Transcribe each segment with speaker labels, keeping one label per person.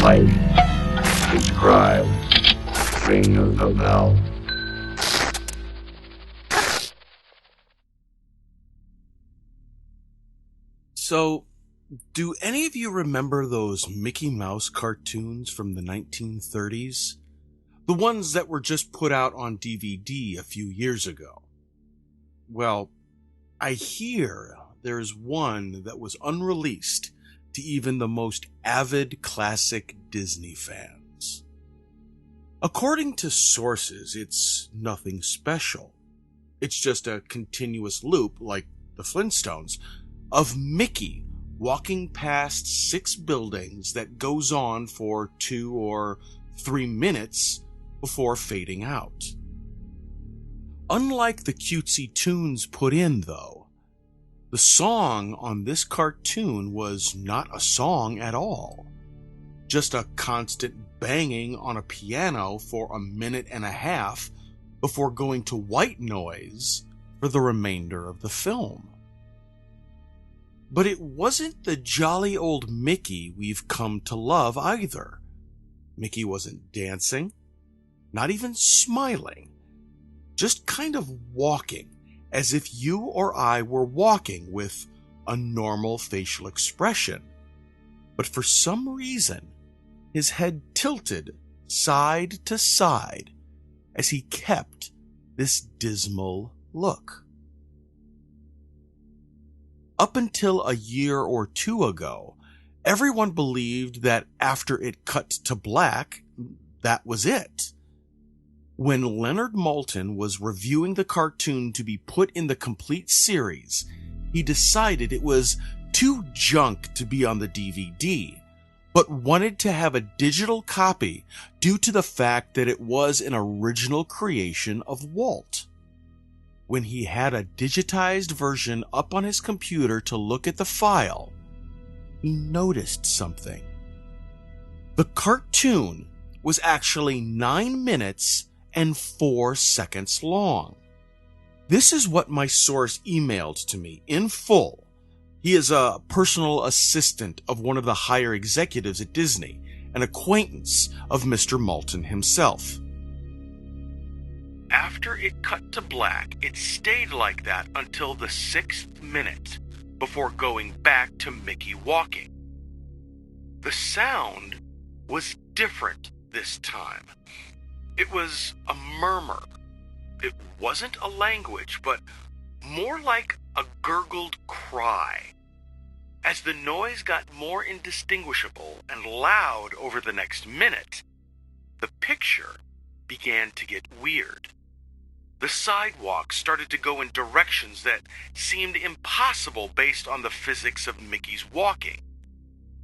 Speaker 1: Like, describe, ring the bell.
Speaker 2: So, do any of you remember those Mickey Mouse cartoons from the 1930s? The ones that were just put out on DVD a few years ago? Well, I hear there's one that was unreleased to even the most avid classic Disney fans. According to sources, it's nothing special. It's just a continuous loop, like the Flintstones, of Mickey walking past 6 buildings that goes on for 2 or 3 minutes before fading out. Unlike the cutesy tunes put in, though, the song on this cartoon was not a song at all. Just a constant banging on a piano for 1.5 minutes before going to white noise for the remainder of the film. But it wasn't the jolly old Mickey we've come to love either. Mickey wasn't dancing, not even smiling, just kind of walking as if you or I were walking with a normal facial expression. But for some reason, his head tilted side to side as he kept this dismal look. Up until a year or 2 ago, everyone believed that after it cut to black, that was it. When Leonard Maltin was reviewing the cartoon to be put in the complete series, he decided it was too junk to be on the DVD, but wanted to have a digital copy due to the fact that it was an original creation of Walt. When he had a digitized version up on his computer to look at the file, he noticed something. The cartoon was actually 9 minutes and 4 seconds long. This is what my source emailed to me in full. He is a personal assistant of one of the higher executives at Disney, an acquaintance of Mr. Maltin himself. After it cut to black, it stayed like that until the 6th minute, before going back to Mickey walking. The sound was different this time. It was a murmur. It wasn't a language, but more like a gurgled cry. As the noise got more indistinguishable and loud over the next minute, the picture began to get weird. The sidewalk started to go in directions that seemed impossible based on the physics of Mickey's walking,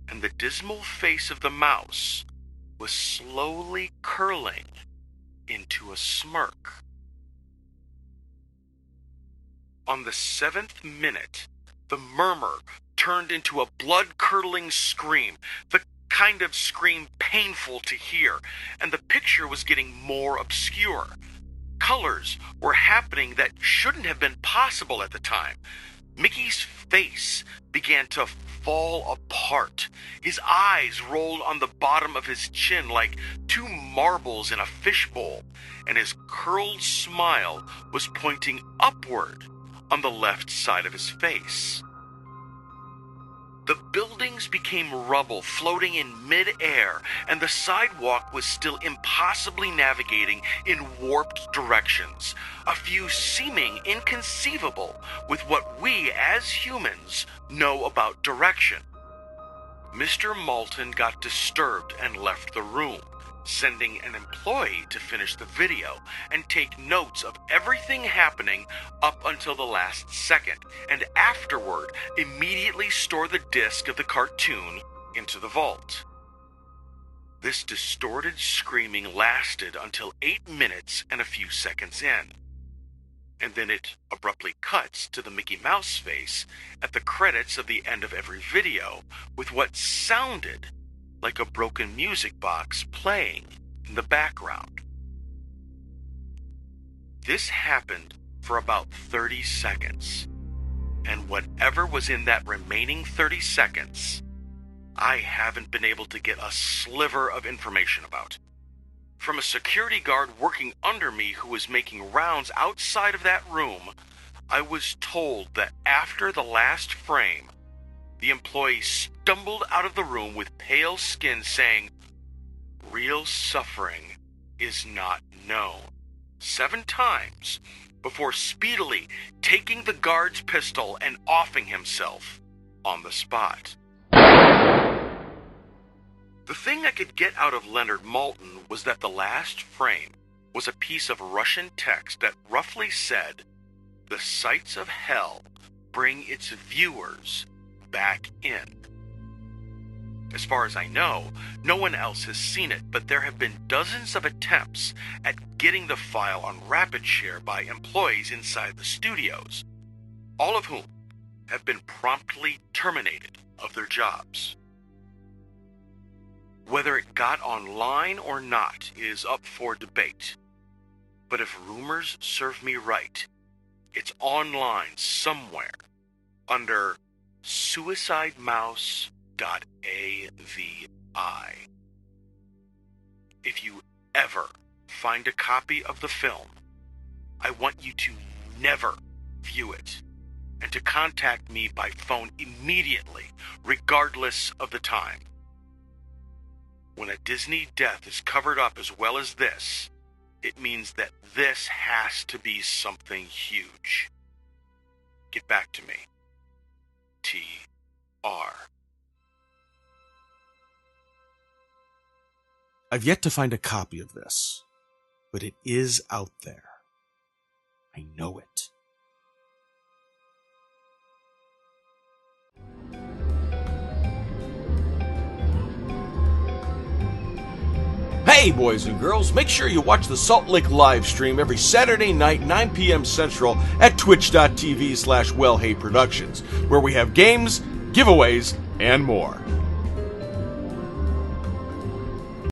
Speaker 2: and the dismal face of the mouse was slowly curling into a smirk. On the 7th minute, the murmur turned into a blood-curdling scream, the kind of scream painful to hear, and the picture was getting more obscure. Colors were happening that shouldn't have been possible at the time. Mickey's face began to fall apart. His eyes rolled on the bottom of his chin like 2 marbles in a fishbowl, and his curled smile was pointing upward on the left side of his face. The buildings became rubble floating in mid-air, and the sidewalk was still impossibly navigating in warped directions, a few seeming inconceivable with what we as humans know about direction. Mr. Maltin got disturbed and left the room, sending an employee to finish the video and take notes of everything happening up until the last second, and afterward immediately store the disc of the cartoon into the vault. This distorted screaming lasted until 8 minutes and a few seconds in, and then it abruptly cuts to the Mickey Mouse face at the credits of the end of every video with what sounded like a broken music box playing in the background. This happened for about 30 seconds, and whatever was in that remaining 30 seconds I haven't been able to get a sliver of information about. From a security guard working under me who was making rounds outside of that room, I was told that after the last frame, the employee stumbled out of the room with pale skin saying, "Real suffering is not known," 7 times before speedily taking the guard's pistol and offing himself on the spot. The thing I could get out of Leonard Maltin was that the last frame was a piece of Russian text that roughly said, "The sights of hell bring its viewers back in." As far as I know, no one else has seen it, but there have been dozens of attempts at getting the file on RapidShare by employees inside the studios, all of whom have been promptly terminated of their jobs. Whether it got online or not is up for debate, but if rumors serve me right, it's online somewhere under suicidemouse.avi. If you ever find a copy of the film, I want you to never view it, and to contact me by phone immediately, regardless of the time. When a Disney death is covered up as well as this, it means that this has to be something huge. Get back to me. T.R.
Speaker 3: I've yet to find a copy of this, but it is out there. I know it. Hey, boys and girls, make sure you watch the Salt Lake live stream every Saturday night, 9 p.m. Central at twitch.tv/WellHeyProductions, where we have games, giveaways, and more.